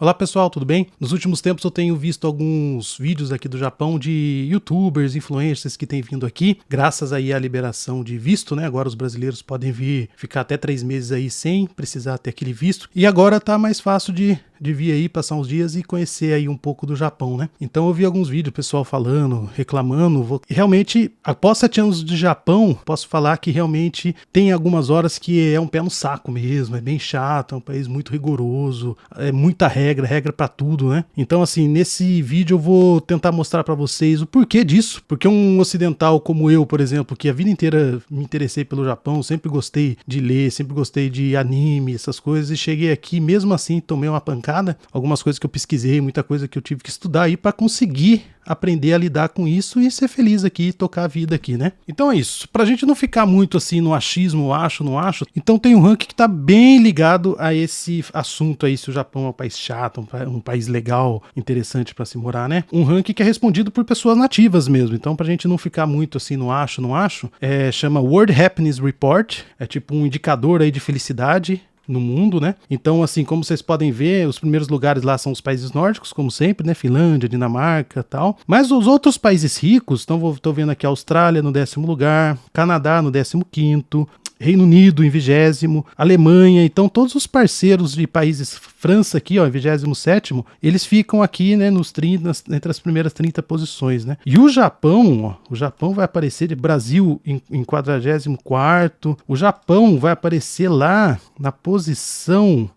Olá pessoal, tudo bem? Nos últimos tempos eu tenho visto alguns vídeos aqui do Japão de youtubers, influencers que têm vindo aqui, graças aí à liberação de visto, né? Agora os brasileiros podem vir ficar até 3 meses aí sem precisar ter aquele visto. E agora tá mais fácil de vir aí, passar uns dias e conhecer aí um pouco do Japão, né? Então eu vi alguns vídeos, pessoal falando, reclamando. Realmente, após 7 anos de Japão, posso falar que realmente tem algumas horas que é um pé no saco mesmo, é bem chato, é um país muito rigoroso, é muita regra pra tudo, né? Então assim, nesse vídeo eu vou tentar mostrar pra vocês o porquê disso, porque um ocidental como eu, por exemplo, que a vida inteira me interessei pelo Japão, sempre gostei de ler, sempre gostei de anime, essas coisas, e cheguei aqui, mesmo assim, tomei uma pancada, algumas coisas que eu pesquisei, muita coisa que eu tive que estudar aí para conseguir aprender a lidar com isso e ser feliz aqui, tocar a vida aqui, né? Então é isso. Pra gente não ficar muito assim no achismo, acho, não acho, então tem um ranking que tá bem ligado a esse assunto aí, se o Japão é um país chato, um país legal, interessante para se morar, né? Um ranking que é respondido por pessoas nativas mesmo. Então pra gente não ficar muito assim no acho, não acho, chama World Happiness Report, é tipo um indicador aí de felicidade no mundo, né? Então, assim, como vocês podem ver, os primeiros lugares lá são os países nórdicos, como sempre, né? Finlândia, Dinamarca, tal. Mas os outros países ricos, então tô vendo aqui a Austrália no 10º lugar, Canadá no 15º, Reino Unido em 20º, Alemanha, então todos os parceiros de países, França aqui, ó, em 27º, eles ficam aqui, né, nos 30, entre as primeiras 30 posições, né? E o Japão, ó, o Japão vai aparecer de Brasil em 44º, o Japão vai aparecer lá na posição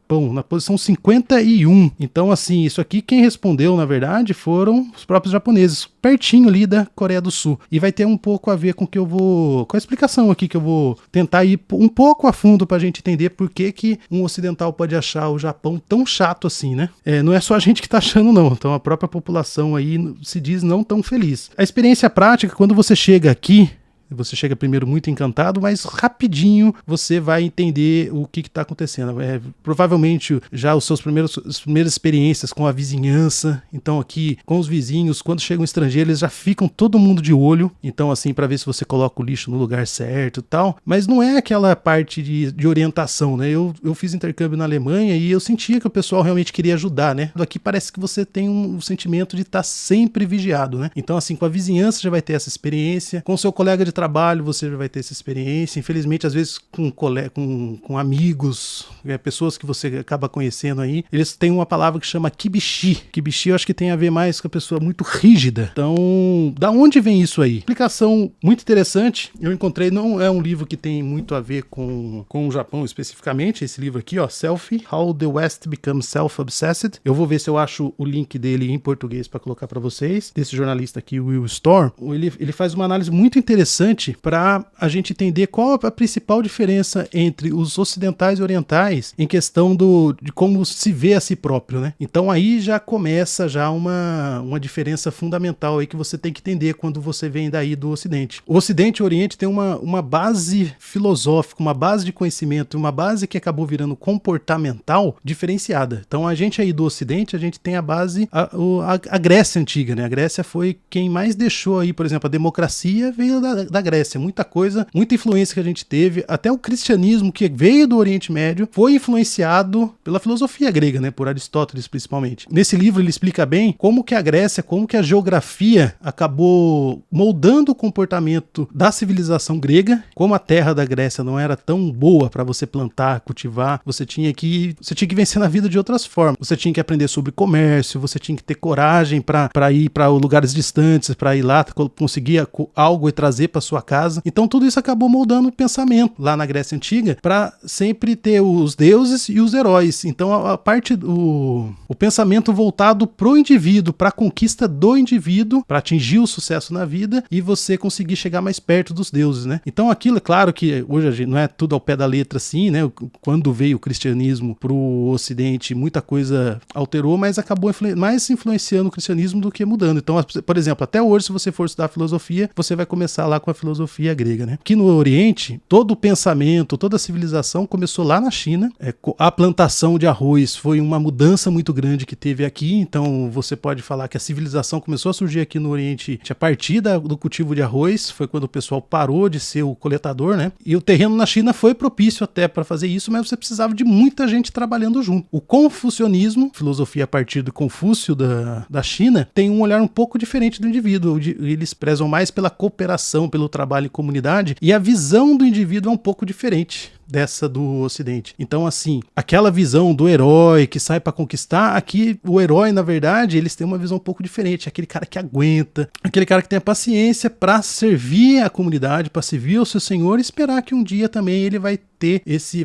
51. Então, assim, isso aqui quem respondeu, na verdade, foram os próprios japoneses, pertinho ali da Coreia do Sul. E vai ter um pouco a ver com que eu vou, com a explicação aqui que eu vou tentar ir um pouco a fundo pra gente entender por que que um ocidental pode achar o Japão tão chato assim, né? Não é só a gente que tá achando, não. Então a própria população aí se diz não tão feliz. A experiência prática, quando você chega aqui, você chega primeiro muito encantado, mas rapidinho você vai entender o que está acontecendo. Provavelmente já as primeiras experiências com a vizinhança, então aqui com os vizinhos, quando chega um estrangeiro, eles já ficam todo mundo de olho, então assim, para ver se você coloca o lixo no lugar certo e tal, mas não é aquela parte de orientação, né? Eu fiz intercâmbio na Alemanha e eu sentia que o pessoal realmente queria ajudar, né? Aqui parece que você tem um sentimento de estar sempre vigiado, né? Então assim, com a vizinhança já vai ter essa experiência, com o seu colega de trabalho você já vai ter essa experiência, infelizmente às vezes com amigos, pessoas que você acaba conhecendo aí, eles têm uma palavra que chama kibishi. Kibishi eu acho que tem a ver mais com a pessoa muito rígida. Então, da onde vem isso aí? Explicação muito interessante, eu encontrei, não é um livro que tem muito a ver com o Japão especificamente, esse livro aqui, ó, Selfie, How the West Becomes Self-Obsessed. Eu vou ver se eu acho o link dele em português para colocar para vocês, desse jornalista aqui, Will Storr. Ele faz uma análise muito interessante para a gente entender qual a principal diferença entre os ocidentais e orientais em questão de como se vê a si próprio, né? Então aí já começa já uma diferença fundamental aí que você tem que entender quando você vem daí do Ocidente. O Ocidente e o Oriente tem uma base filosófica, uma base de conhecimento, uma base que acabou virando comportamental diferenciada. Então a gente aí do Ocidente, a gente tem a base, a Grécia Antiga, né? A Grécia foi quem mais deixou aí, por exemplo, a democracia veio da Grécia, muita coisa, muita influência que a gente teve, até o cristianismo que veio do Oriente Médio foi influenciado pela filosofia grega, né, por Aristóteles principalmente. Nesse livro ele explica bem como que a Grécia, como que a geografia acabou moldando o comportamento da civilização grega, como a terra da Grécia não era tão boa para você plantar, cultivar, você tinha que vencer na vida de outras formas. Você tinha que aprender sobre comércio, você tinha que ter coragem para ir para lugares distantes, para ir lá conseguir algo e trazer para sua casa. Então tudo isso acabou moldando o pensamento lá na Grécia Antiga para sempre ter os deuses e os heróis. Então a parte o pensamento voltado pro indivíduo, para a conquista do indivíduo, para atingir o sucesso na vida e você conseguir chegar mais perto dos deuses, né? Então aquilo, é claro que hoje não é tudo ao pé da letra assim, né? Quando veio o cristianismo pro Ocidente, muita coisa alterou, mas acabou mais influenciando o cristianismo do que mudando. Então, por exemplo, até hoje, se você for estudar filosofia, você vai começar lá com a filosofia grega, né? Que no Oriente, todo o pensamento, toda a civilização começou lá na China. A plantação de arroz foi uma mudança muito grande que teve aqui, então você pode falar que a civilização começou a surgir aqui no Oriente a partir do cultivo de arroz, foi quando o pessoal parou de ser o coletador, né? E o terreno na China foi propício até para fazer isso, mas você precisava de muita gente trabalhando junto. O confucionismo, filosofia a partir do Confúcio da China, tem um olhar um pouco diferente do indivíduo. Eles prezam mais pela cooperação, pelo trabalho em comunidade, e a visão do indivíduo é um pouco diferente dessa do Ocidente. Então, assim, aquela visão do herói que sai pra conquistar, aqui o herói, na verdade, eles têm uma visão um pouco diferente. Aquele cara que aguenta, aquele cara que tem a paciência pra servir a comunidade, pra servir ao seu senhor e esperar que um dia também ele vai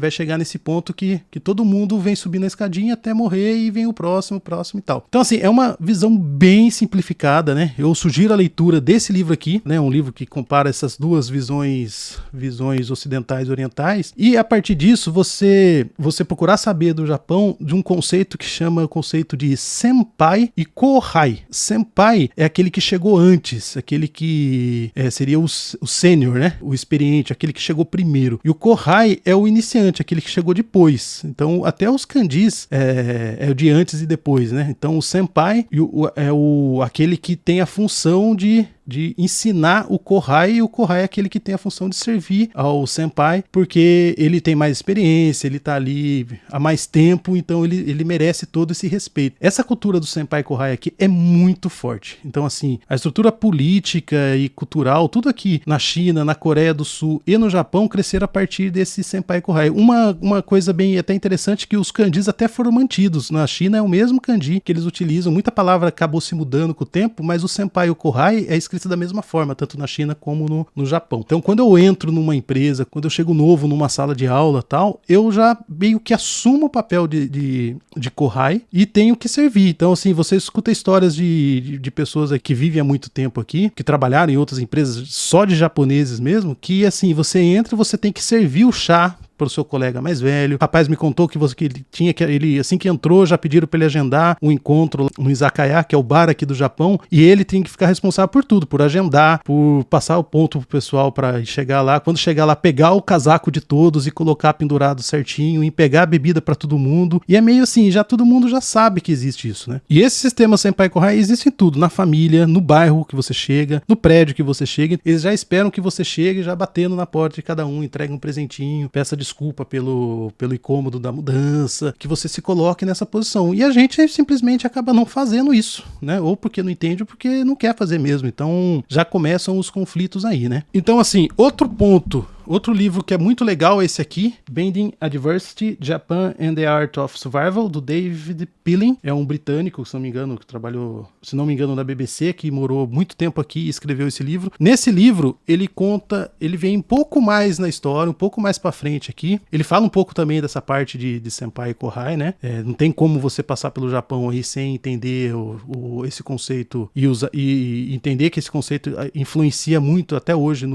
chegar nesse ponto que todo mundo vem subindo a escadinha até morrer e vem o próximo e tal. Então, assim, é uma visão bem simplificada, né? Eu sugiro a leitura desse livro aqui, né? Um livro que compara essas duas visões ocidentais e orientais, e a partir disso você procurar saber do Japão de um conceito que chama o conceito de senpai e kohai. Senpai é aquele que chegou antes, aquele que seria o sênior, né? O experiente, aquele que chegou primeiro. E o kohai é o iniciante, aquele que chegou depois. Então, até os kanjis é o de antes e depois, né? Então, o senpai é aquele que tem a função de ensinar o kohai, e o kohai é aquele que tem a função de servir ao senpai, porque ele tem mais experiência, ele tá ali há mais tempo, então ele merece todo esse respeito. Essa cultura do senpai e kohai aqui é muito forte. Então, assim, a estrutura política e cultural, tudo aqui na China, na Coreia do Sul e no Japão cresceram a partir desse senpai e kohai. Uma coisa bem até interessante, que os kanjis até foram mantidos. Na China é o mesmo kanji que eles utilizam, muita palavra acabou se mudando com o tempo, mas o senpai e o kohai é escrito da mesma forma, tanto na China como no Japão. Então, quando eu entro numa empresa, quando eu chego novo numa sala de aula tal, eu já meio que assumo o papel de kohai e tenho que servir. Então, assim, você escuta histórias de pessoas que vivem há muito tempo aqui, que trabalharam em outras empresas só de japoneses mesmo, que, assim, você entra e você tem que servir o chá para o seu colega mais velho. O rapaz me contou que ele assim que entrou, já pediram para ele agendar um encontro no Izakaya, que é o bar aqui do Japão, e ele tem que ficar responsável por tudo, por agendar, por passar o ponto pro pessoal para chegar lá. Quando chegar lá, pegar o casaco de todos e colocar pendurado certinho, e pegar a bebida para todo mundo. E é meio assim, todo mundo já sabe que existe isso, né? E esse sistema senpai kohai existe em tudo, na família, no bairro que você chega, no prédio que você chega. Eles já esperam que você chegue já batendo na porta de cada um, entregue um presentinho, peça desculpa pelo incômodo da mudança, que você se coloque nessa posição. E a gente simplesmente acaba não fazendo isso, né? Ou porque não entende, ou porque não quer fazer mesmo. Então, já começam os conflitos aí, né? Então, assim, outro livro que é muito legal é esse aqui, Bending Adversity, Japan and the Art of Survival, do David Pilling. É um britânico, se não me engano, que trabalhou, se não me engano, na BBC, que morou muito tempo aqui e escreveu esse livro. Nesse livro, ele vem um pouco mais na história, um pouco mais pra frente aqui. Ele fala um pouco também dessa parte de senpai e kohai, né? Não tem como você passar pelo Japão aí sem entender esse conceito e entender que esse conceito influencia muito até hoje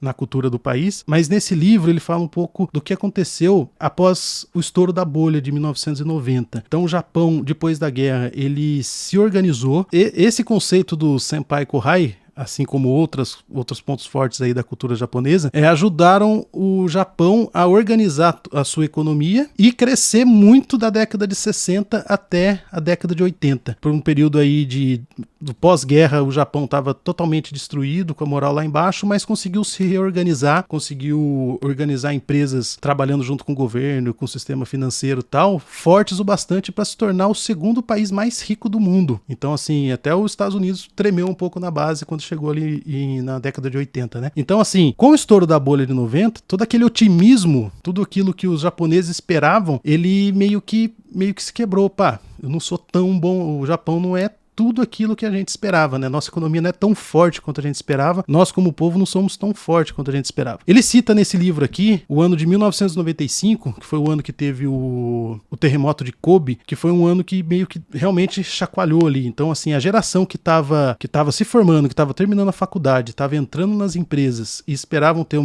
na cultura do país. Mas nesse livro ele fala um pouco do que aconteceu após o estouro da bolha de 1990. Então o Japão, depois da guerra, ele se organizou. Esse conceito do senpai e kohai, assim como outros pontos fortes aí da cultura japonesa, ajudaram o Japão a organizar a sua economia e crescer muito da década de 60 até a década de 80. Por um período aí do pós-guerra, o Japão estava totalmente destruído, com a moral lá embaixo, mas conseguiu se reorganizar, conseguiu organizar empresas trabalhando junto com o governo, com o sistema financeiro e tal, fortes o bastante para se tornar o segundo país mais rico do mundo. Então, assim, até os Estados Unidos tremeu um pouco na base quando chegou ali na década de 80, né? Então, assim, com o estouro da bolha de 90, todo aquele otimismo, tudo aquilo que os japoneses esperavam, ele meio que se quebrou. Pá, eu não sou tão bom, o Japão não é tudo aquilo que a gente esperava, né? Nossa economia não é tão forte quanto a gente esperava, nós como povo não somos tão fortes quanto a gente esperava. Ele cita nesse livro aqui o ano de 1995, que foi o ano que teve o terremoto de Kobe, que foi um ano que meio que realmente chacoalhou ali. Então, assim, a geração que tava se formando, que tava terminando a faculdade, tava entrando nas empresas e esperavam ter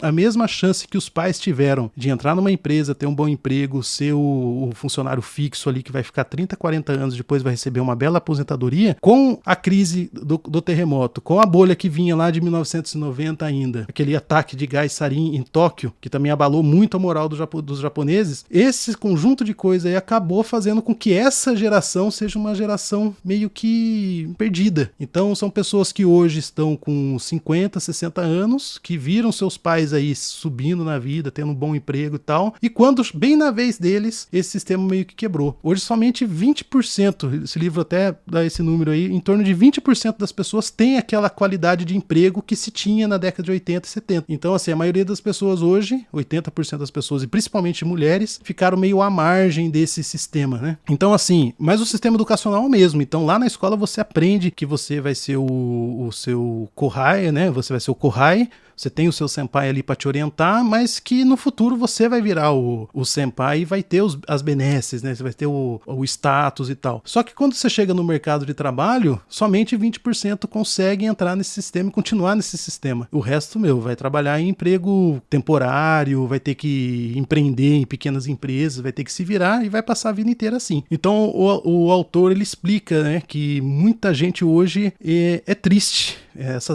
a mesma chance que os pais tiveram de entrar numa empresa, ter um bom emprego, ser o funcionário fixo ali que vai ficar 30, 40 anos, depois vai receber uma bela aposentadoria, com a crise do terremoto, com a bolha que vinha lá de 1990 ainda, aquele ataque de gás sarin em Tóquio, que também abalou muito a moral dos japoneses, esse conjunto de coisas aí acabou fazendo com que essa geração seja uma geração meio que perdida. Então são pessoas que hoje estão com 50, 60 anos, que viram seus pais aí subindo na vida, tendo um bom emprego e tal, e quando bem na vez deles, esse sistema meio que quebrou. Hoje somente 20%, esse livro até dá esse número aí, em torno de 20% das pessoas tem aquela qualidade de emprego que se tinha na década de 80 e 70. Então assim, a maioria das pessoas hoje, 80% das pessoas e principalmente mulheres, ficaram meio à margem desse sistema, né? Então assim, mas o sistema educacional é o mesmo. Então lá na escola você aprende que você vai ser o seu kohai, né? Você vai ser o kohai, você tem o seu senpai ali para te orientar, mas que no futuro você vai virar o senpai e vai ter as benesses, né? Você vai ter o status e tal. Só que quando você chega no mercado de trabalho, somente 20% consegue entrar nesse sistema e continuar nesse sistema. O resto, vai trabalhar em emprego temporário, vai ter que empreender em pequenas empresas, vai ter que se virar e vai passar a vida inteira assim. Então o autor ele explica, né, que muita gente hoje é triste.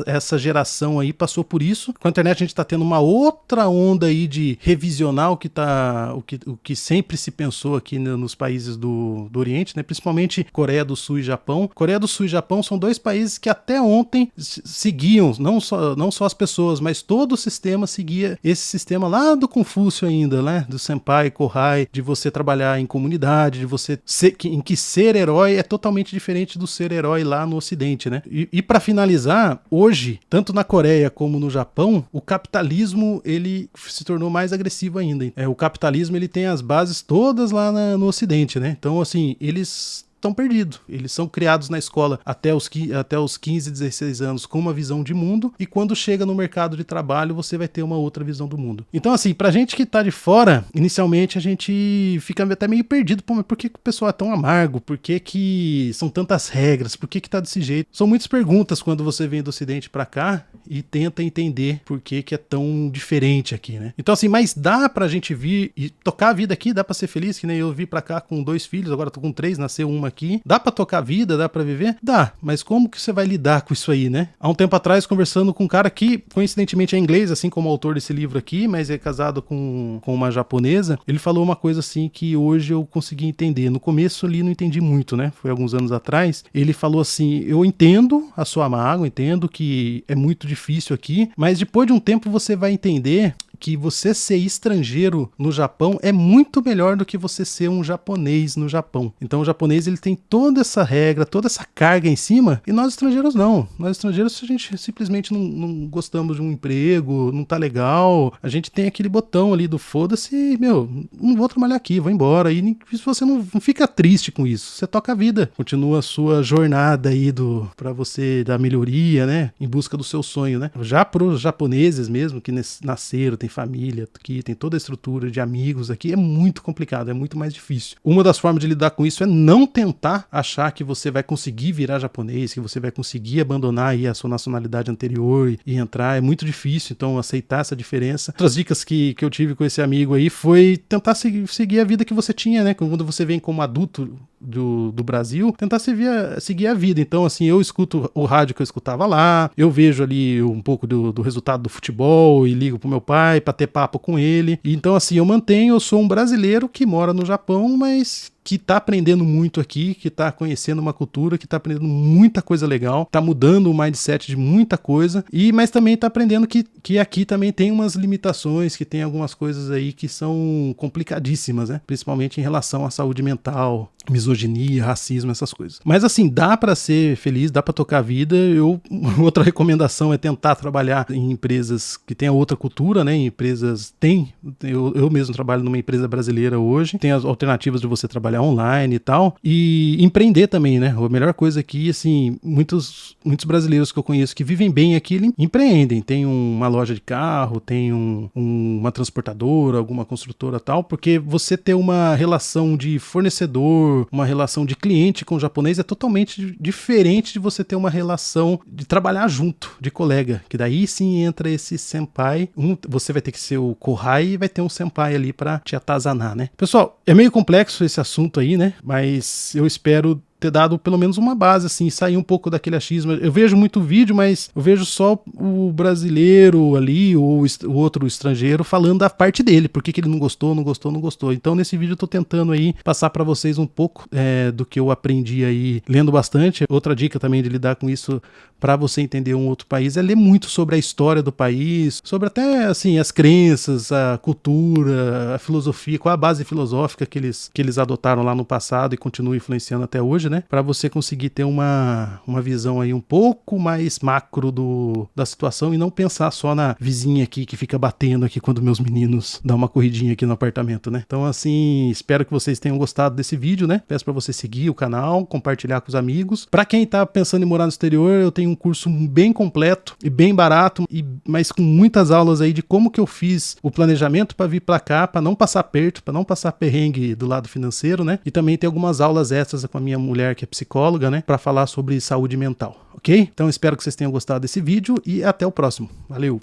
Essa geração aí passou por isso. Com a internet a gente está tendo uma outra onda aí de revisionar o que sempre se pensou aqui nos países do Oriente, né? Principalmente Coreia do Sul e Japão. Coreia do Sul e Japão são dois países que até ontem seguiam, não só as pessoas, mas todo o sistema seguia esse sistema lá do Confúcio ainda, né? Do senpai, kohai, de você trabalhar em comunidade, de você em que ser herói é totalmente diferente do ser herói lá no Ocidente, né? E para finalizar, hoje, tanto na Coreia como no Japão, o capitalismo ele se tornou mais agressivo ainda. O capitalismo ele tem as bases todas lá no Ocidente, né? Então, assim, eles estão perdidos. Eles são criados na escola até os 15, 16 anos com uma visão de mundo, e quando chega no mercado de trabalho você vai ter uma outra visão do mundo. Então assim, pra gente que tá de fora, inicialmente a gente fica até meio perdido. Pô, mas por que o pessoal é tão amargo? Por que são tantas regras? Por que tá desse jeito? São muitas perguntas quando você vem do Ocidente pra cá e tenta entender por que é tão diferente aqui, né? Então assim, mas dá pra gente vir e tocar a vida aqui, dá pra ser feliz, que nem eu vim pra cá com 2 filhos, agora tô com 3, nasceu uma aqui. Dá pra tocar a vida, dá pra viver? Dá, mas como que você vai lidar com isso aí, né? Há um tempo atrás, conversando com um cara que, coincidentemente, é inglês, assim como o autor desse livro aqui, mas é casado com uma japonesa, ele falou uma coisa assim que hoje eu consegui entender. No começo ali não entendi muito, né? Foi alguns anos atrás. Ele falou assim, eu entendo a sua mágoa, entendo que é muito difícil aqui, mas depois de um tempo você vai entender que você ser estrangeiro no Japão é muito melhor do que você ser um japonês no Japão. Então o japonês ele tem toda essa regra, toda essa carga em cima, e nós estrangeiros não. Nós estrangeiros a gente simplesmente não gostamos de um emprego, não tá legal, a gente tem aquele botão ali do foda-se, não vou trabalhar aqui, vou embora, e se você não fica triste com isso, você toca a vida, continua a sua jornada aí pra você da melhoria, né, em busca do seu sonho, né. Já pros japoneses mesmo, que nasceram, tem família aqui, tem toda a estrutura de amigos aqui, é muito complicado, é muito mais difícil. Uma das formas de lidar com isso é não tentar achar que você vai conseguir virar japonês, que você vai conseguir abandonar aí a sua nacionalidade anterior e entrar, é muito difícil, então aceitar essa diferença. Outras dicas que eu tive com esse amigo aí foi tentar seguir a vida que você tinha, né, quando você vem como adulto do Brasil, tentar seguir a vida. Então, assim, eu escuto o rádio que eu escutava lá, eu vejo ali um pouco do resultado do futebol e ligo pro meu pai pra ter papo com ele. Então, assim, eu sou um brasileiro que mora no Japão, mas que tá aprendendo muito aqui, que tá conhecendo uma cultura, que tá aprendendo muita coisa legal, tá mudando o mindset de muita coisa, mas também tá aprendendo que aqui também tem umas limitações, que tem algumas coisas aí que são complicadíssimas, né? Principalmente em relação à saúde mental, misoginia, racismo, essas coisas. Mas assim, dá pra ser feliz, dá pra tocar a vida. Outra recomendação é tentar trabalhar em empresas que tenham outra cultura, né? Eu mesmo trabalho numa empresa brasileira hoje, tem as alternativas de você trabalhar trabalhar online e tal, e empreender também, né? A melhor coisa aqui, assim, muitos brasileiros que eu conheço que vivem bem aqui, eles empreendem, tem uma loja de carro, tem uma transportadora, alguma construtora e tal, porque você ter uma relação de fornecedor, uma relação de cliente com o japonês é totalmente diferente de você ter uma relação de trabalhar junto, de colega, que daí sim entra esse senpai, você vai ter que ser o kohai e vai ter um senpai ali pra te atazanar, né? Pessoal, é meio complexo esse assunto aí, né? Mas eu espero ter dado pelo menos uma base, assim, sair um pouco daquele achismo. Eu vejo muito vídeo, mas eu vejo só o brasileiro ali, ou o outro estrangeiro, falando da parte dele, por que ele não gostou. Então, nesse vídeo eu tô tentando aí passar para vocês um pouco do que eu aprendi aí lendo bastante. Outra dica também de lidar com isso para você entender um outro país é ler muito sobre a história do país, sobre até, assim, as crenças, a cultura, a filosofia, qual a base filosófica que eles adotaram lá no passado e continuam influenciando até hoje, né? Para você conseguir ter uma visão aí um pouco mais macro da situação e não pensar só na vizinha aqui que fica batendo aqui quando meus meninos dão uma corridinha aqui no apartamento, né? Então, assim, espero que vocês tenham gostado desse vídeo, né? Peço para você seguir o canal, compartilhar com os amigos. Para quem tá pensando em morar no exterior, eu tenho um curso bem completo e bem barato, mas com muitas aulas aí de como que eu fiz o planejamento para vir para cá, para não passar perto, para não passar perrengue do lado financeiro, né? E também tem algumas aulas extras com a minha mulher que é psicóloga, né? Para falar sobre saúde mental, ok? Então espero que vocês tenham gostado desse vídeo e até o próximo. Valeu!